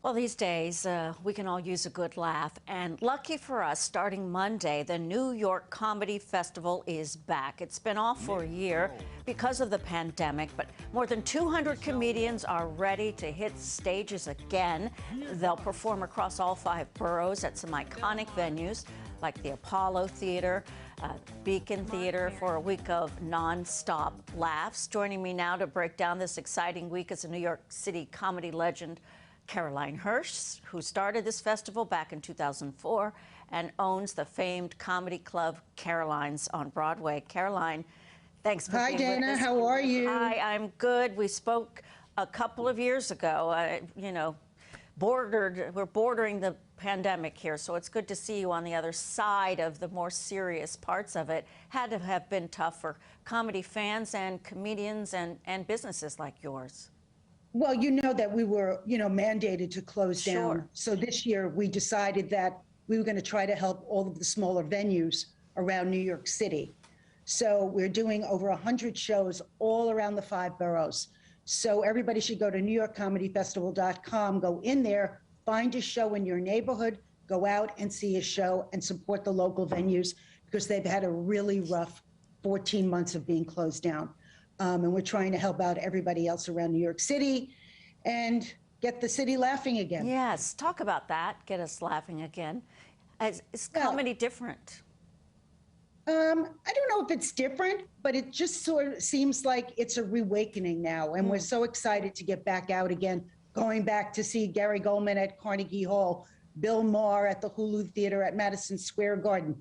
Well, these days, we can all use a good laugh. And lucky for us, starting Monday, the New York Comedy Festival is back. It's been off for a year because of the pandemic, but more than 200 comedians are ready to hit stages again. They'll perform across all 5 boroughs at some iconic venues like the Apollo Theater, Beacon Theater, for a week of non-stop laughs. Joining me now to break down this exciting week is a New York City comedy legend, Caroline Hirsch, who started this festival back in 2004 and owns the famed comedy club Caroline's on Broadway. Caroline, thanks for being with us. Hi, Dana. How are you? Hi, I'm good. We spoke a couple of years ago. We're bordering the pandemic here, so it's good to see you on the other side of the more serious parts of it. Had to have been tough for comedy fans and comedians and businesses like yours. Well, you know that we were, mandated to close down. So this year we decided that we were going to try to help all of the smaller venues around New York City. So we're doing over 100 shows all around the 5 boroughs. So everybody should go to NewYorkComedyFestival.com, go in there, find a show in your neighborhood, go out and see a show and support the local venues because they've had a really rough 14 months of being closed down. And we're trying to help out everybody else around New York City and get the city laughing again. Yes, talk about that, get us laughing again. Is comedy different? I don't know if it's different, but it just sort of seems like it's a reawakening now. And we're so excited to get back out again, going back to see Gary Gulman at Carnegie Hall, Bill Maher at the Hulu Theater at Madison Square Garden,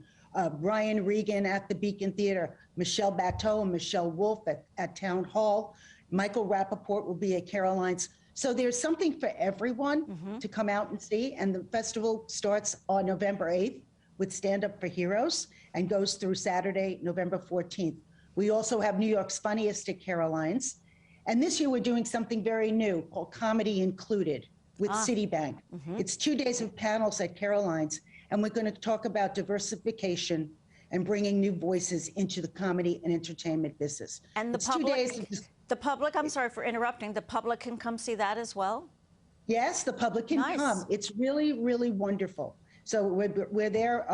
Brian Regan at the Beacon Theater, Michelle Bateau and Michelle Wolf at Town Hall. Michael Rappaport will be at Caroline's. So there's something for everyone to come out and see. And the festival starts on November 8th with Stand Up for Heroes and goes through Saturday, November 14th. We also have New York's Funniest at Caroline's. And this year we're doing something very new called Comedy Included with Citibank. It's 2 days of panels at Caroline's. And we're going to talk about diversification and bringing new voices into the comedy and entertainment business. And the public, I'm sorry for interrupting, the public can come see that as well? Yes, the public can come. It's really, really wonderful. So we're there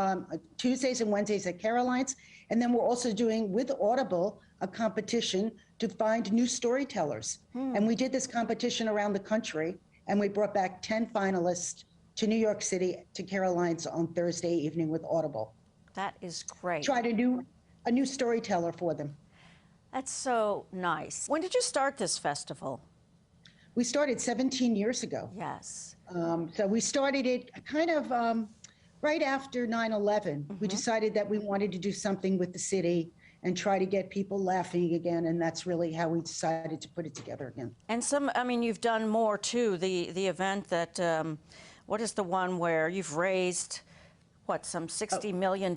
Tuesdays and Wednesdays at Caroline's. And then we're also doing, with Audible, a competition to find new storytellers. And we did this competition around the country, and we brought back 10 finalists to New York City, to Caroline's on Thursday evening with Audible. That is great. Tried a new storyteller for them. That's so nice. When did you start this festival? We started 17 years ago. Yes. So we started it kind of right after 9/11. We decided that we wanted to do something with the city and try to get people laughing again, and that's really how we decided to put it together again. And you've done more too. The event that, what is the one where you've raised, some $60 million,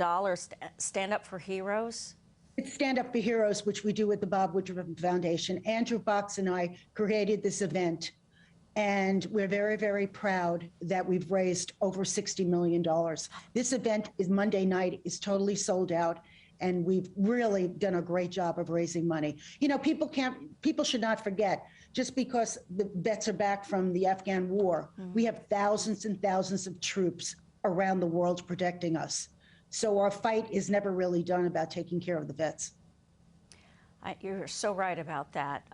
Stand Up for Heroes? It's Stand Up for Heroes, which we do with the Bob Woodruff Foundation. Andrew Box and I created this event, and we're very, very proud that we've raised over $60 million. This event is Monday night, is totally sold out, and we've really done a great job of raising money. People should not forget, just because the vets are back from the Afghan war, we have thousands and thousands of troops around the world protecting us. So our fight is never really done about taking care of the vets. You're so right about that.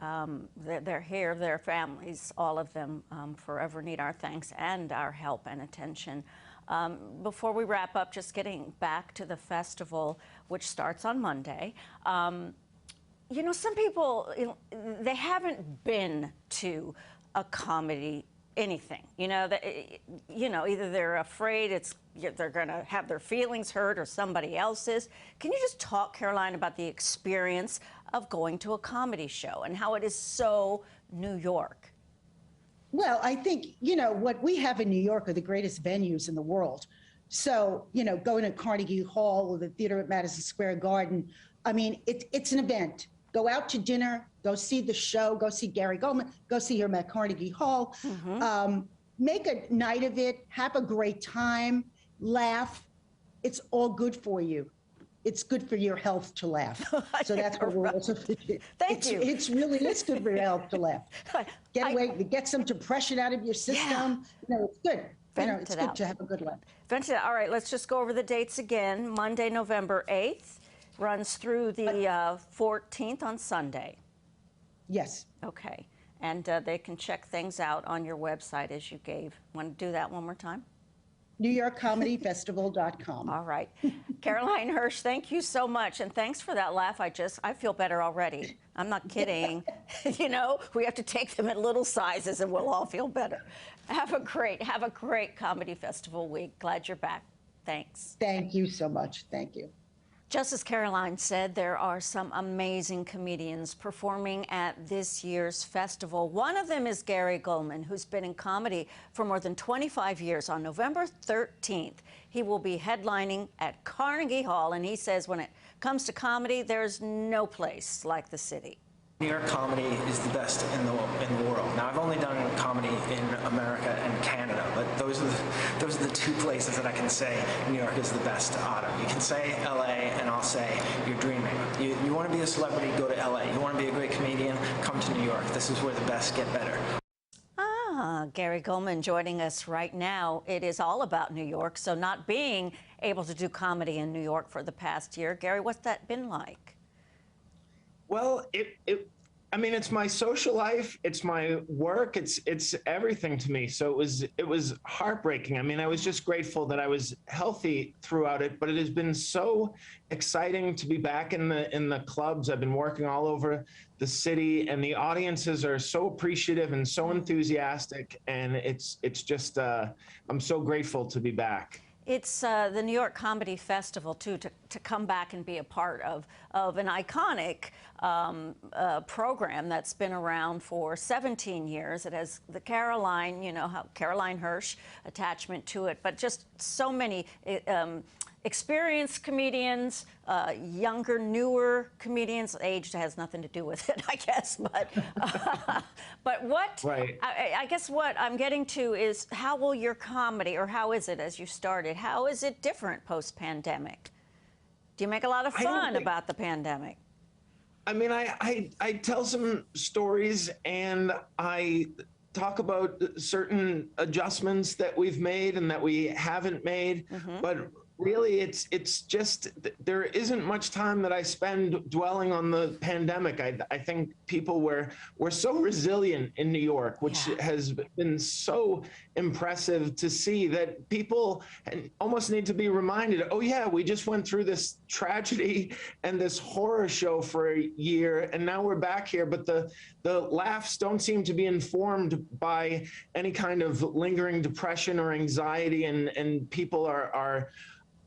They're here, their families, all of them forever need our thanks and our help and attention. Before we wrap up, just getting back to the festival, which starts on Monday. Some people, they haven't been to a comedy anything. Either they're afraid they're going to have their feelings hurt or somebody else's. Can you just talk, Caroline, about the experience of going to a comedy show and how it is so New York? Well, I think, what we have in New York are the greatest venues in the world. So, going to Carnegie Hall or the theater at Madison Square Garden, it's an event. Go out to dinner, go see the show, go see Gary Gulman, go see him at Carnegie Hall. Make a night of it, have a great time, laugh. It's all good for you. it's good for your health to laugh. So that's what we're also thinking. Thank you. It's really is good for your health to laugh. Get some depression out of your system. Yeah. You know, it's good. Vent You know, it's it good out. to have a good laugh. Vent it out. All right, let's just go over the dates again. Monday, November 8th, runs through the 14th on Sunday. Yes. Okay. And they can check things out on your website as you gave. Want to do that one more time? NewYorkComedyFestival.com. All right. Caroline Hirsch, thank you so much. And thanks for that laugh. I feel better already. I'm not kidding. You know, we have to take them in little sizes and we'll all feel better. Have a great Comedy Festival week. Glad you're back. Thanks. Thank you so much. Thank you. Just as Caroline said, there are some amazing comedians performing at this year's festival. One of them is Gary Gulman, who's been in comedy for more than 25 years. On November 13th, he will be headlining at Carnegie Hall, and he says when it comes to comedy, there's no place like the city. New York comedy is the best in the world. Now, I've only done comedy in America and Canada, but those are the two places that I can say New York is the best out of. You can say LA, and I'll say you're dreaming. You want to be a celebrity, go to LA. You want to be a great comedian, come to New York. This is where the best get better. Gary Gulman joining us right now. It is all about New York, so not being able to do comedy in New York for the past year. Gary, what's that been like? Well, I mean, it's my social life, it's my work, it's everything to me. So it was heartbreaking. I mean, I was just grateful that I was healthy throughout it, but it has been so exciting to be back in the clubs. I've been working all over the city, and the audiences are so appreciative and so enthusiastic, and it's just I'm so grateful to be back. It's the New York Comedy Festival, too, to come back and be a part of an iconic program that's been around for 17 years. It has the Caroline, Caroline Hirsch attachment to it, but just so many experienced comedians, younger, newer comedians. Age has nothing to do with it, I guess. But what, right. I guess what I'm getting to is how will your comedy, or how is it as you started, how is it different post-pandemic? Do you make a lot of fun about the pandemic? I mean, I tell some stories, and I talk about certain adjustments that we've made and that we haven't made, but really it's just there isn't much time that I spend dwelling on the pandemic. I think people were so resilient in New York, which has been so impressive to see, that people almost need to be reminded, oh yeah, we just went through this tragedy and this horror show for a year, and now we're back here, but the laughs don't seem to be informed by any kind of lingering depression or anxiety, and people are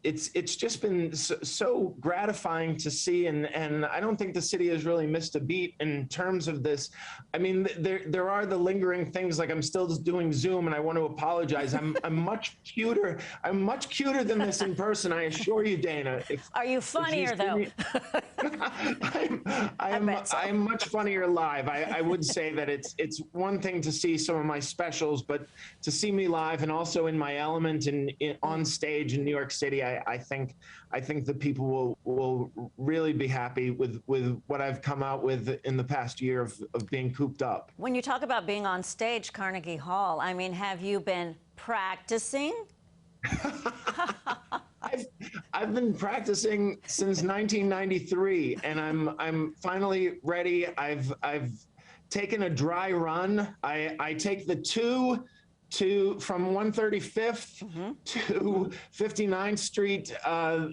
it's just been so gratifying to see, and I don't think the city has really missed a beat in terms of this. I mean, there are the lingering things, like I'm still doing Zoom, and I want to apologize. I'm much cuter. I'm much cuter than this in person, I assure you, Dana. Are you funnier though? I'm much funnier live. I would say that it's one thing to see some of my specials, but to see me live and also in my element and on stage in New York City, I think the people will really be happy with what I've come out with in the past year of being cooped up. When you talk about being on stage, Carnegie Hall, I mean, have you been practicing? I've been practicing since 1993, and I'm finally ready. I've taken a dry run. I take the 2 from 135th to 59th Street. I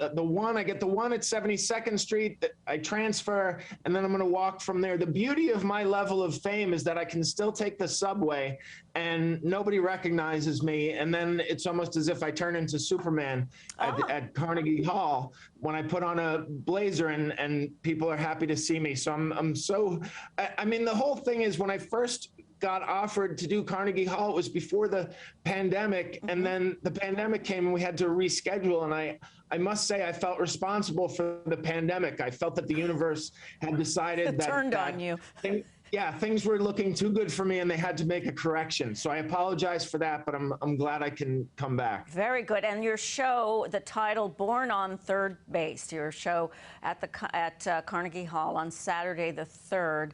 get the one at 72nd Street that I transfer, and then I'm going to walk from there. The beauty of my level of fame is that I can still take the subway and nobody recognizes me. And then it's almost as if I turn into Superman at Carnegie Hall when I put on a blazer, and people are happy to see me. So I mean, the whole thing is, when I first got offered to do Carnegie Hall, it was before the pandemic, and then the pandemic came and we had to reschedule, and I must say I felt responsible for the pandemic. I felt that the universe had decided that turned on you. yeah, things were looking too good for me and they had to make a correction. So I apologize for that, but I'm glad I can come back. Very good. And your show, the title "Born on Third Base," your show at Carnegie Hall on Saturday the 3rd.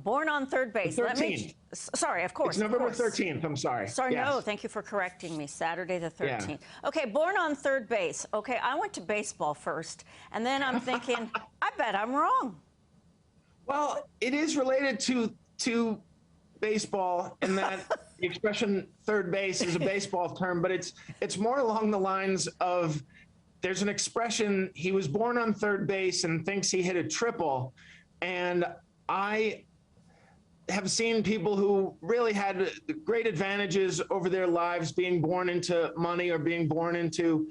Born on Third Base. The 13th. Sorry, of course. It's November 13th. I'm sorry. Sorry, yes. no, thank you for correcting me. Saturday the 13th. Yeah. Okay, Born on Third Base. Okay, I went to baseball first, and then I'm thinking, I bet I'm wrong. Well, it is related to baseball in that the expression third base is a baseball term, but it's more along the lines of there's an expression, he was born on third base and thinks he hit a triple. And I have seen people who really had great advantages over their lives being born into money or being born into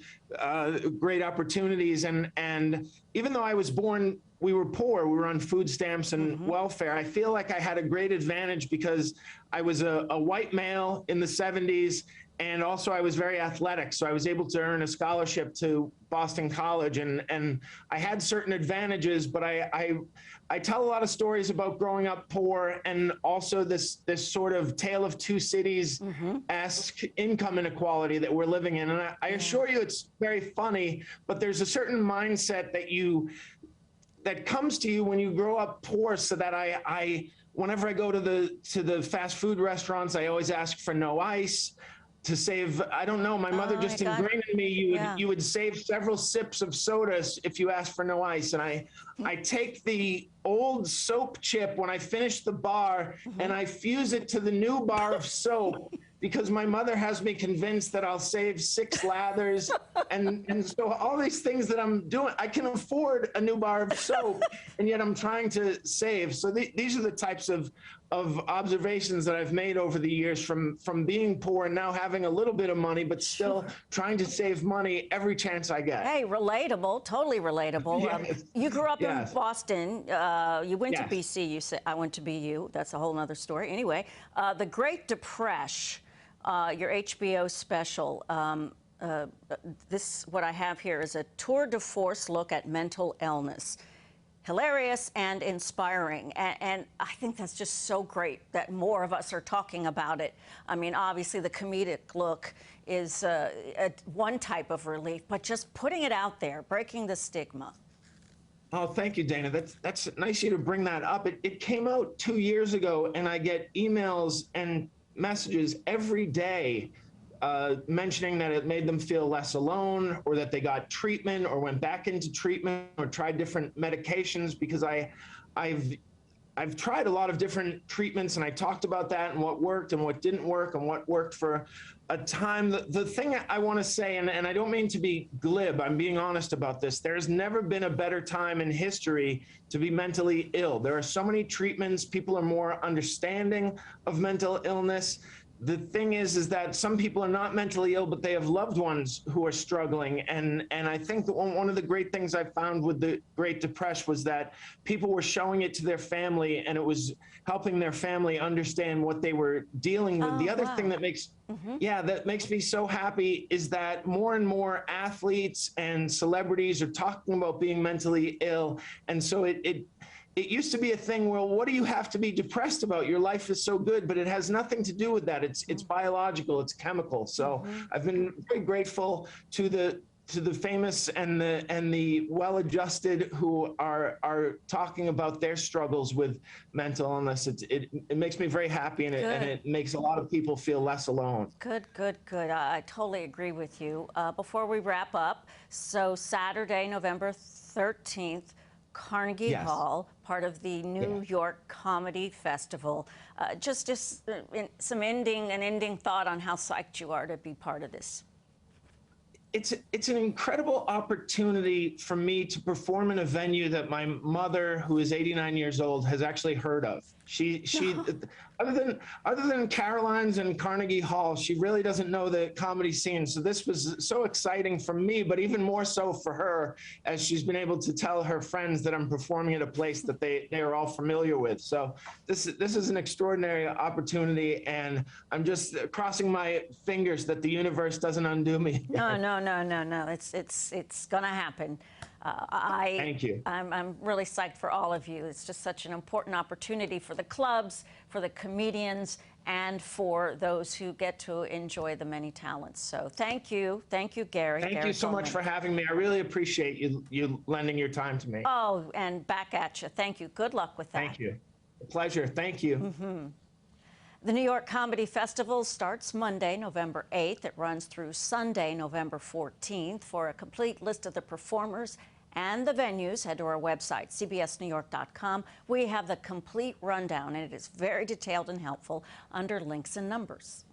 great opportunities. And even though I was born, we were poor, we were on food stamps and welfare, I feel like I had a great advantage because I was a white male in the 70s. And also I was very athletic. So I was able to earn a scholarship to Boston College and I had certain advantages, but I tell a lot of stories about growing up poor and also this sort of tale of two cities-esque income inequality that we're living in. And I assure you it's very funny, but there's a certain mindset that comes to you when you grow up poor, so that whenever I go to the fast food restaurants, I always ask for no ice. To save, I don't know, my mother just ingrained in me, you would save several sips of sodas if you asked for no ice. And I take the old soap chip when I finish the bar and I fuse it to the new bar of soap because my mother has me convinced that I'll save 6 lathers. And so all these things that I'm doing, I can afford a new bar of soap and yet I'm trying to save. So these are the types of observations that I've made over the years from being poor and now having a little bit of money, but still trying to save money every chance I get. Hey, relatable, totally relatable. Yes. You grew up in Boston. You went to Yes. BC. You said I went to BU. That's a whole other story. Anyway, the Great Depression, your HBO special. This, what I have here, is a tour de force look at mental illness. Hilarious and inspiring, and I think that's just so great that more of us are talking about it. I mean, obviously the comedic look is one type of relief, but just putting it out there, breaking the stigma. Oh, thank you, Dana. That's nice of you to bring that up. It came out 2 years ago, and I get emails and messages every day mentioning that it made them feel less alone, or that they got treatment or went back into treatment or tried different medications, because I've tried a lot of different treatments, and I talked about that and what worked and what didn't work and what worked for a time. The thing I want to say, and I don't mean to be glib, I'm being honest about this, there's never been a better time in history to be mentally ill. There are so many treatments, people are more understanding of mental illness. The thing is that some people are not mentally ill, but they have loved ones who are struggling. And I think that one of the great things I found with the Great Depression was that people were showing it to their family, and it was helping their family understand what they were dealing with. The other thing that makes, that makes me so happy is that more and more athletes and celebrities are talking about being mentally ill. And so it used to be a thing, well, what do you have to be depressed about? Your life is so good, but it has nothing to do with that. It's biological, it's chemical. So I've been very grateful to the famous and the well-adjusted who are talking about their struggles with mental illness. It makes me very happy, and it makes a lot of people feel less alone. Good. I totally agree with you. Before we wrap up, so Saturday, November 13th, Carnegie Hall, part of the New York Comedy Festival. Just some ending thought on how psyched you are to be part of this. It's an incredible opportunity for me to perform in a venue that my mother, who is 89 years old, has actually heard of. She other than Caroline's and Carnegie Hall, she really doesn't know the comedy scene. So this was so exciting for me, but even more so for her, as she's been able to tell her friends that I'm performing at a place that they are all familiar with. So this is an extraordinary opportunity, and I'm just crossing my fingers that the universe doesn't undo me. No. It's gonna happen. Thank you. I'm really psyched for all of you. It's just such an important opportunity for the clubs, for the comedians, and for those who get to enjoy the many talents. So thank you, Gary. Thank Gary you so Gulman. much for having me. I really appreciate you lending your time to me. Oh, and back at you. Thank you. Good luck with that. Thank you. A pleasure. Thank you. The New York Comedy Festival starts Monday, November 8th. It runs through Sunday, November 14th. For a complete list of the performers and the venues, head to our website, cbsnewyork.com. We have the complete rundown, and it is very detailed and helpful under links and numbers.